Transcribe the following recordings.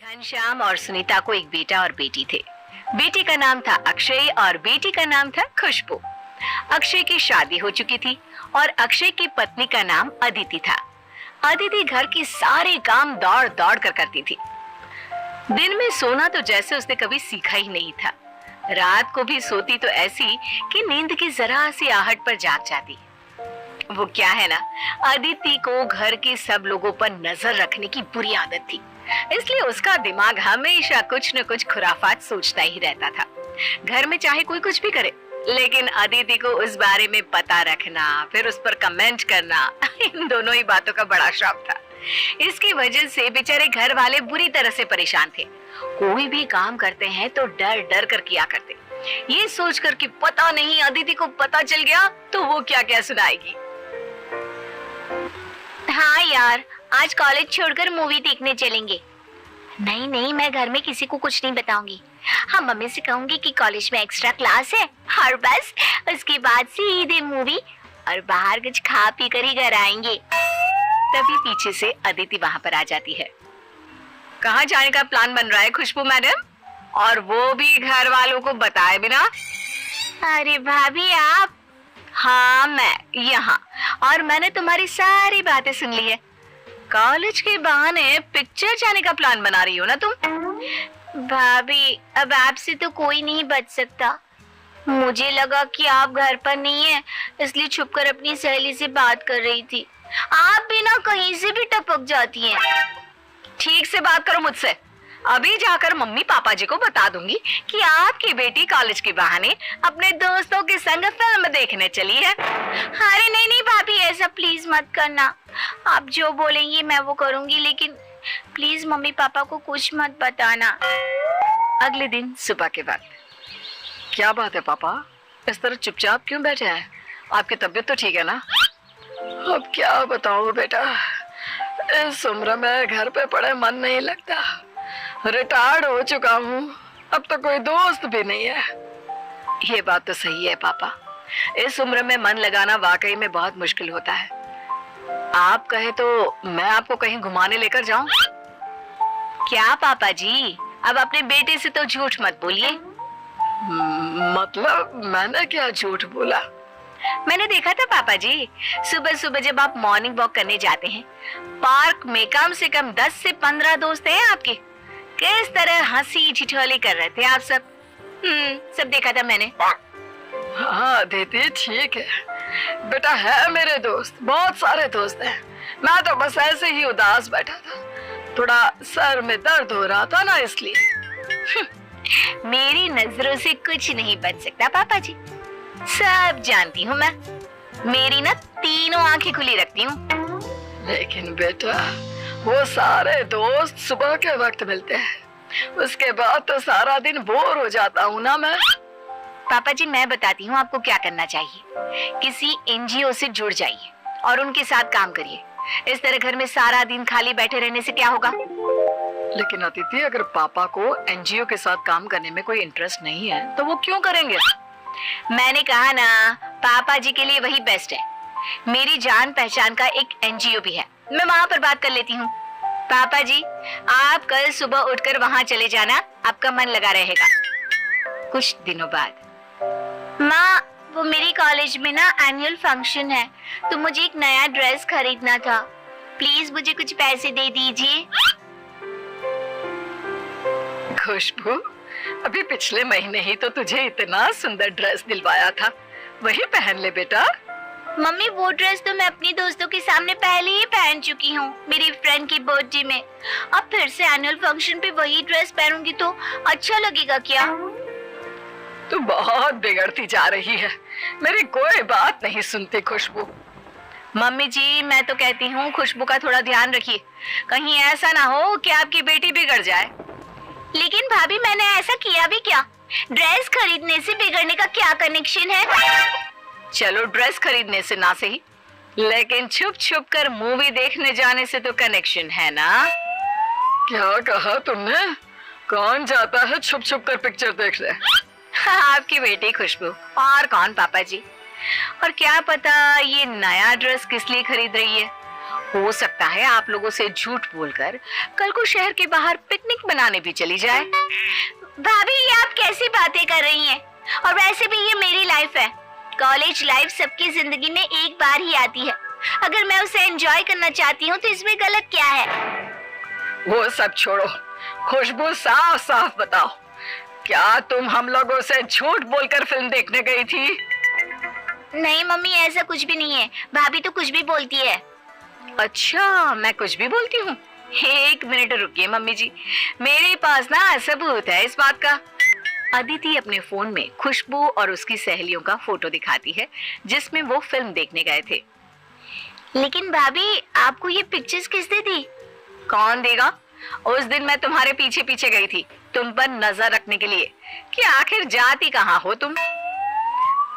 घनश्याम और सुनीता को एक बेटा और बेटी थे। बेटे का नाम था अक्षय और बेटी का नाम था खुशबू। अक्षय की शादी हो चुकी थी और अक्षय की पत्नी का नाम अदिति था। अदिति घर के सारे काम दौड़ दौड़ कर करती थी। दिन में सोना तो जैसे उसने कभी सीखा ही नहीं था। रात को भी सोती तो ऐसी कि नींद की जरा सी आहट पर जाग जाती। वो क्या है ना, अदिति को घर के सब लोगों पर नजर रखने की बुरी आदत थी, इसलिए उसका दिमाग हमेशा कुछ न कुछ खुराफात सोचता ही रहता था। घर में चाहे कोई कुछ भी करे, लेकिन अदिति को उस बारे में पता रखना, फिर उस पर कमेंट करना, इन दोनों ही बातों का बड़ा शौक था। इसकी वजह से बेचारे घर वाले बुरी तरह से परेशान थे। कोई भी काम करते हैं तो डर डर कर किया करते, ये सोच कर कि पता नहीं अदिति को पता चल गया तो वो क्या क्या सुनाएगी। हाँ यार, आज कॉलेज छोड़कर मूवी देखने चलेंगे। नहीं नहीं, मैं घर में किसी को कुछ नहीं बताऊंगी। हाँ, मम्मी से कहूंगी कि कॉलेज में एक्स्ट्रा क्लास है और बस उसके बाद सीधे मूवी और बाहर कुछ खा पी कर ही घर आएंगे। तभी पीछे से अदिति वहाँ पर आ जाती है। कहाँ जाने का प्लान बन रहा है खुशबू मैडम, और वो भी घर वालों को बताए बिना? अरे भाभी आप? हाँ मैं यहाँ, और मैंने तुम्हारी सारी बातें सुन ली है। कॉलेज के बहाने पिक्चर जाने का प्लान बना रही हो ना तुम? भाभी, अब आपसे तो कोई नहीं बच सकता। मुझे लगा कि आप घर पर नहीं है, इसलिए छुपकर अपनी सहेली से बात कर रही थी। आप भी ना कहीं से भी टपक जाती हैं। ठीक से बात करो मुझसे। अभी जाकर मम्मी पापा जी को बता दूंगी कि आपकी बेटी कॉलेज के बहाने अपने दोस्तों के संग फिल्म देखने चली है। अरे नहीं नहीं भाभी, ऐसा प्लीज मत करना। आप जो बोलेंगी मैं वो करूंगी, लेकिन प्लीज मम्मी पापा को कुछ मत बताना। अगले दिन सुबह के वक्त। क्या बात है पापा, इस तरह चुपचाप क्यों बैठे हैं? आपकी तबीयत तो ठीक है ना? अब क्या बताऊं बेटा, इस उम्र में घर पे पड़े मन नहीं लगता। रिटायर्ड हो चुका हूँ, अब तो कोई दोस्त भी नहीं है। ये बात तो सही है पापा, इस उम्र में मन लगाना वाकई में बहुत मुश्किल होता है। आप कहे तो मैं आपको कहीं घुमाने लेकर जाऊं? क्या पापा जी, अब अपने बेटे से तो झूठ मत बोलिए। मतलब मैंने क्या झूठ बोला? मैंने देखा था पापा जी, सुबह सुबह जब आप मॉर्निंग वॉक करने जाते हैं, पार्क में कम से कम 10 से 15 दोस्त हैं आपके। किस तरह हंसी ठिठोली कर रहे थे आप सब। सब देखा था मैंने। हाँ दीदी ठीक है बेटा, है मेरे दोस्त, बहुत सारे दोस्त हैं। मैं तो बस ऐसे ही उदास बैठा था, थोड़ा सर में दर्द हो रहा था ना, इसलिए। मेरी नजरों से कुछ नहीं बच सकता पापा जी, सब जानती हूँ मैं। मेरी ना तीनों आंखें खुली रखती हूँ। लेकिन बेटा, वो सारे दोस्त सुबह के वक्त मिलते हैं, उसके बाद तो सारा दिन बोर हो जाता हूँ ना मैं। पापा जी मैं बताती हूँ आपको क्या करना चाहिए। किसी एनजीओ से जुड़ जाइए और उनके साथ काम करिए। इस तरह घर में सारा दिन खाली बैठे रहने से क्या होगा? लेकिन अदिति, अगर पापा को एनजीओ के साथ काम करने में कोई इंटरेस्ट नहीं है तो वो क्यों करेंगे? मैंने कहा ना, पापा जी के लिए वही बेस्ट है। मेरी जान पहचान का एक एनजीओ भी है, मैं वहाँ पर बात कर लेती हूँ। पापा जी आप कल सुबह उठकर वहाँ चले जाना, आपका मन लगा रहेगा। कुछ दिनों बाद। माँ, वो मेरी कॉलेज में ना एनुअल फंक्शन है, तो मुझे एक नया ड्रेस खरीदना था, प्लीज मुझे कुछ पैसे दे दीजिए। खुशबू, अभी पिछले महीने ही तो तुझे इतना सुंदर ड्रेस दिलवाया था, वही पहन ले बेटा। मम्मी वो ड्रेस तो मैं अपनी दोस्तों के सामने पहले ही पहन चुकी हूँ, मेरी फ्रेंड की बर्थडे में। अब फिर से एनुअल फंक्शन पे वही ड्रेस पहनूंगी तो अच्छा लगेगा क्या? तू बहुत बिगड़ती जा रही है, मेरी कोई बात नहीं सुनती खुशबू। मम्मी जी मैं तो कहती हूँ खुशबू का थोड़ा ध्यान रखिए, कहीं ऐसा ना हो कि आपकी बेटी बिगड़ जाए। लेकिन भाभी मैंने ऐसा किया भी क्या? ड्रेस खरीदने से बिगड़ने का क्या कनेक्शन है? चलो ड्रेस खरीदने से ना सही, लेकिन छुप छुप कर मूवी देखने जाने से तो कनेक्शन है ना? क्या कहा तुमने? कौन जाता है छुप छुप कर पिक्चर देखने? आपकी बेटी खुशबू, और कौन पापा जी। और क्या पता ये नया ड्रेस किस लिए खरीद रही है, हो सकता है आप लोगों से झूठ बोलकर कल को शहर के बाहर पिकनिक मनाने भी चली जाए। भाभी ये आप कैसी बातें कर रही हैं? और वैसे भी ये मेरी लाइफ है। कॉलेज लाइफ सबकी जिंदगी में एक बार ही आती है। अगर मैं उसे एंजॉय करना चाहती हूँ तो इसमें गलत क्या है? वो सब छोड़ो, खुशबू साफ साफ बताओ, क्या तुम हम लोगों से झूठ बोलकर फिल्म देखने गई थी? नहीं मम्मी, ऐसा कुछ भी नहीं है। भाभी तो कुछ भी बोलती है। अच्छा, मैं कुछ भी बोलती हूँ? एक मिनट रुकिए मम्मी जी, मेरे पास ना सबूत है इस बात का। अदिति अपने फोन में खुशबू और उसकी सहेलियों का फोटो दिखाती है जिसमें वो फिल्म देखने गए थे। लेकिन भाभी, आपको ये पिक्चर्स किसने दी? कौन देगा? उस दिन मैं तुम्हारे पीछे पीछे गई थी तुम पर नजर रखने के लिए कि आखिर जाती कहाँ हो तुम।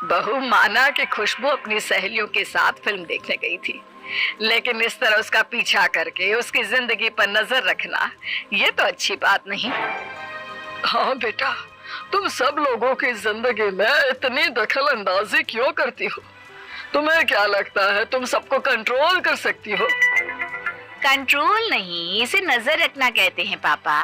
बहू माना कि खुशबू अपनी सहेलियों के साथ फिल्म देखने गई थी, लेकिन इस तरह उसका पीछा करके उसकी जिंदगी पर नजर रखना ये तो अच्छी बात नहीं। हाँ बेटा, तुम सब लोगों की जिंदगी में इतनी दखल अंदाजी क्यों करती हो? तुम्हें क्या लगता है तुम सबको कंट्रोल कर सकती हो? कंट्रोल नहीं, इसे नजर रखना कहते हैं पापा।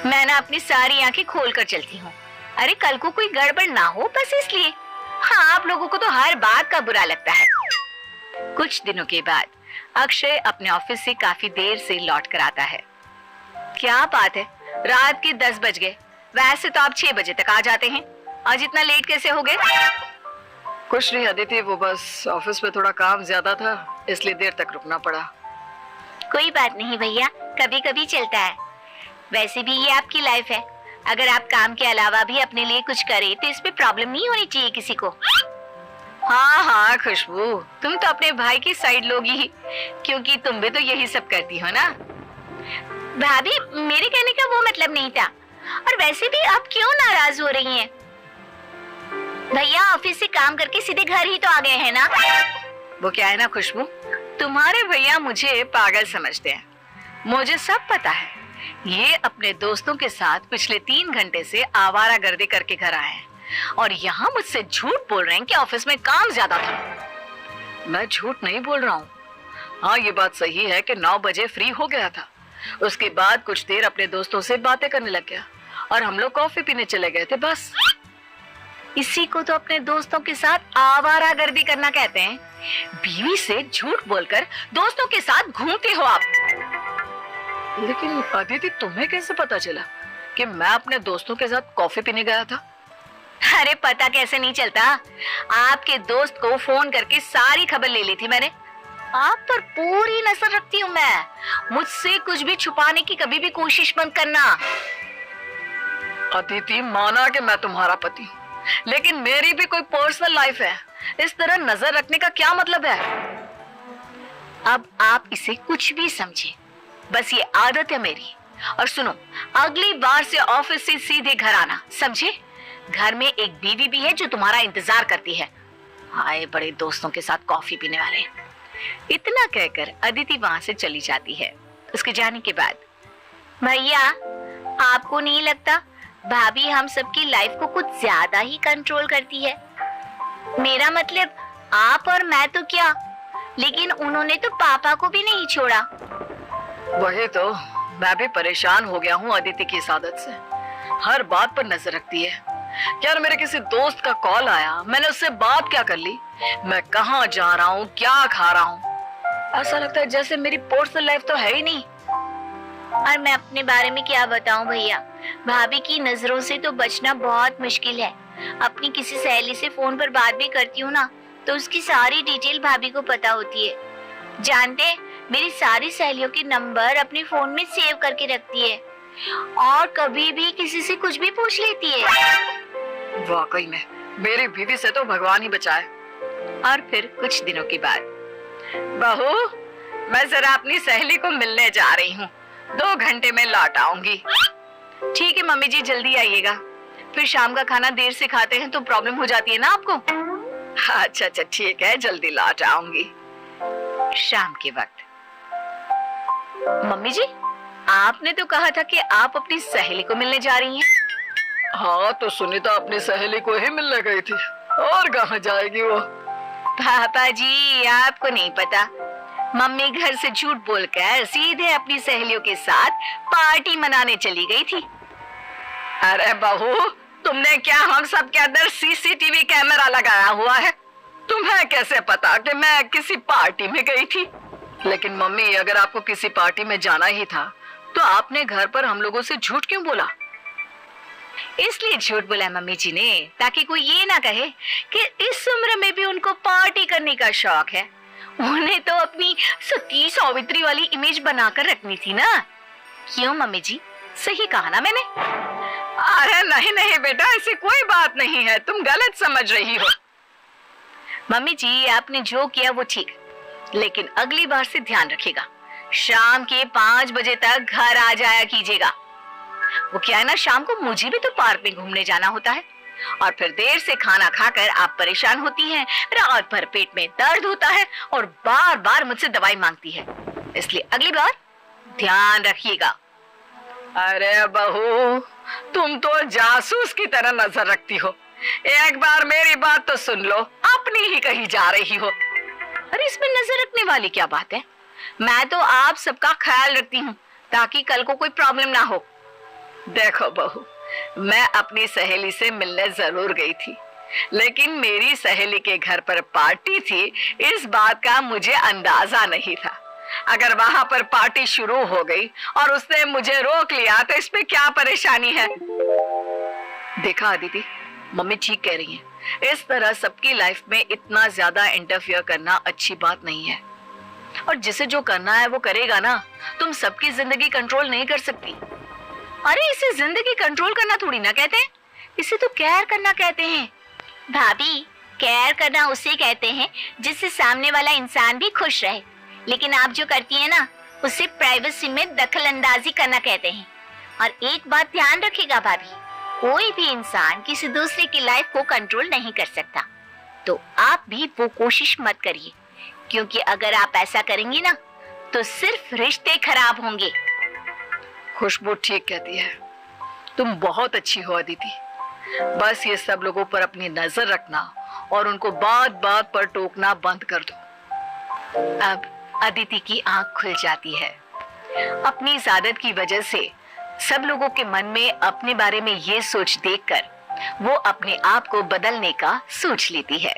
मैं ना अपनी सारी आंखें खोल कर चलती हूँ। अरे कल को कोई गड़बड़ ना हो, बस इसलिए। हाँ, आप लोगों को तो हर बात का बुरा लगता है। कुछ दिनों के बाद अक्षय अपने ऑफिस से काफी देर से लौट कर आता है। क्या बात है, रात के 10 बज गए। वैसे तो आप 6 बजे तक आ जाते हैं, आज इतना लेट कैसे हो गए? कुछ नहीं अदिति, वो बस ऑफिस में थोड़ा काम ज्यादा था इसलिए देर तक रुकना पड़ा। कोई बात नहीं भैया, कभी कभी चलता है। वैसे भी ये आपकी लाइफ है। अगर आप काम के अलावा भी अपने लिए कुछ करें तो इसमें प्रॉब्लम नहीं होनी चाहिए किसी को। हाँ हाँ खुशबू, तुम तो अपने भाई की साइड लोगी ही, क्योंकि तुम भी तो यही सब करती हो ना। भाभी, मेरे कहने का वो मतलब नहीं था। और वैसे भी आप क्यों नाराज हो रही हैं? भैया ऑफिस से काम करके सीधे घर ही तो आ गए हैं ना। वो क्या है ना खुशबू, तुम्हारे भैया मुझे पागल समझते हैं। मुझे सब पता है। ये अपने दोस्तों के साथ पिछले 3 घंटे से आवारागर्दी करके घर आए हैं और यहाँ मुझसे झूठ बोल रहे हैं कि ऑफिस में काम ज्यादा था। मैं झूठ नहीं बोल रहा हूँ। हाँ, ये बात सही है कि 9 बजे फ्री हो गया था। उसके बाद कुछ देर अपने दोस्तों से बातें करने लग गया और हम लोग कॉफी पीने चले गए थे, बस। इसी को तो अपने दोस्तों के साथ आवारागर्दी करना कहते हैं। बीवी से झूठ बोलकर दोस्तों के साथ घूमते हो आप। लेकिन अदिति, तुम्हें कैसे पता चला कि मैं अपने दोस्तों के साथ कॉफी पीने गया था? अरे पता कैसे नहीं चलता, आपके दोस्त को फोन करके सारी खबर ले ली थी मैंने। आप पर पूरी नजर रखती हूँ मैं। मुझसे कुछ भी छुपाने की कभी भी कोशिश मत करना। अदिति, माना कि मैं तुम्हारा पति हूँ, लेकिन मेरी भी कोई पर्सनल लाइफ है। इस तरह नजर रखने का क्या मतलब है? अब आप इसे कुछ भी समझे, बस ये आदत है मेरी। और सुनो, अगली बार से ऑफिस से सीधे घर आना, समझे? घर में एक बीवी भी है जो तुम्हारा इंतजार करती है। हाय, बड़े दोस्तों के साथ कॉफी पीने वाले। इतना कहकर अदिति वहां से चली जाती है। उसके जाने के बाद, भैया आपको नहीं लगता भाभी हम सबकी लाइफ को कुछ ज्यादा ही कंट्रोल करती है? मेरा मतलब आप और मैं तो क्या, लेकिन उन्होंने तो पापा को भी नहीं छोड़ा। वही तो, मैं भी परेशान हो गया हूँ अदिति की इस आदत से। हर बात पर नजर रखती है। यार, मेरे किसी दोस्त का कॉल आया, मैंने उससे बात क्या कर ली, मैं कहाँ जा रहा हूँ, क्या खा रहा हूँ। ऐसा लगता है जैसे मेरी पर्सनल लाइफ तो है ही नहीं। और मैं अपने बारे में क्या बताऊं भैया, भाभी की नजरों से तो बचना बहुत मुश्किल है। अपनी किसी सहेली से फोन पर बात भी करती हूँ ना, तो उसकी सारी डिटेल भाभी को पता होती है। जानते, मेरी सारी सहेलियों के नंबर अपने फोन में सेव करके रखती है और कभी भी किसी से कुछ भी पूछ लेती है। वाकई में मेरी बीवी से तो भगवान ही बचाए। और फिर कुछ दिनों के बाद, बहू मैं जरा अपनी सहेली को मिलने जा रही हूँ, 2 घंटे में लौट आऊंगी। ठीक है मम्मी जी, जल्दी आइएगा, फिर शाम का खाना देर से खाते हैं तो प्रॉब्लम हो जाती है ना आपको। अच्छा अच्छा ठीक है, जल्दी लौट आऊंगी। शाम के वक्त, मम्मी जी आपने तो कहा था कि आप अपनी सहेली को मिलने जा रही हैं। हाँ, तो सुनीता अपनी सहेली को ही मिलने गई थी, और कहाँ जाएगी वो। पापा जी आपको नहीं पता, मम्मी घर से झूठ बोलकर सीधे अपनी सहेलियों के साथ पार्टी मनाने चली गई थी। अरे बहू, तुमने क्या हम सब के अंदर सीसीटीवी कैमरा लगाया हुआ है? तुम्हें कैसे पता कि मैं किसी पार्टी में गई थी? लेकिन मम्मी, अगर आपको किसी पार्टी में जाना ही था तो आपने घर पर हम लोगों से झूठ क्यों बोला? इसलिए झूठ बोला मम्मी जी ने, ताकि कोई ये ना कहे कि इस उम्र में भी उनको पार्टी करने का शौक है। उन्हें तो अपनी सती सावित्री वाली इमेज बनाकर रखनी थी ना। क्यों मम्मी जी, सही कहा ना मैंने? अरे नहीं नहीं बेटा, ऐसी कोई बात नहीं है, तुम गलत समझ रही हो। मम्मी जी, आपने जो किया वो ठीक, लेकिन अगली बार से ध्यान रखिएगा, शाम के 5 बजे तक घर आ जाया कीजिएगा। वो क्या है ना, शाम को मुझे भी तो पार्क में घूमने जाना होता है, और फिर देर से खाना खाकर आप परेशान होती हैं, रात भर पेट में दर्द होता है और बार बार मुझसे दवाई मांगती है। इसलिए अगली बार ध्यान रखिएगा। अरे बहू, तुम तो जासूस की तरह नजर रखती हो। एक बार मेरी बात तो सुन लो, अपनी ही कहीं जा रही हो। अरे इसमें नजर रखने वाली क्या बात है? मैं तो आप सबका ख्याल रखती हूँ ताकि कल को कोई प्रॉब्लम ना हो। देखो बहू, मैं अपनी सहेली से मिलने जरूर गई थी, लेकिन मेरी सहेली के घर पर पार्टी थी, इस बात का मुझे अंदाजा नहीं था। अगर वहां पर पार्टी शुरू हो गई और उसने मुझे रोक लिया तो इसमें क्या परेशानी है? देखा अदिति, मम्मी ठीक कह रही हैं। इस तरह सबकी लाइफ में इतना ज्यादा इंटरफियर करना अच्छी बात नहीं है, और जिसे जो करना है वो करेगा ना। तुम सबकी जिंदगी कंट्रोल नहीं कर सकती। अरे इसे जिंदगी कंट्रोल करना थोड़ी ना कहते हैं, इसे तो केयर करना कहते हैं। भाभी, केयर करना उसे कहते हैं जिससे सामने वाला इंसान भी खुश रहे, लेकिन आप जो करती हैं ना, उसे प्राइवेसी में दखल अंदाजी करना कहते हैं। और एक बात ध्यान रखिएगा भाभी, कोई भी इंसान किसी दूसरे की लाइफ को कंट्रोल नहीं कर सकता, तो आप भी वो कोशिश मत करिए, क्योंकि अगर आप ऐसा करेंगी ना तो सिर्फ रिश्ते खराब होंगे। खुशबू ठीक कहती है, तुम बहुत अच्छी हो अदिति। बस ये सब लोगों पर अपनी नजर रखना और उनको बात बात पर टोकना बंद कर दो। अब अदिति की आंख खुल जाती है। अपनी इस आदत की वजह से सब लोगों के मन में अपने बारे में ये सोच देखकर वो अपने आप को बदलने का सोच लेती है।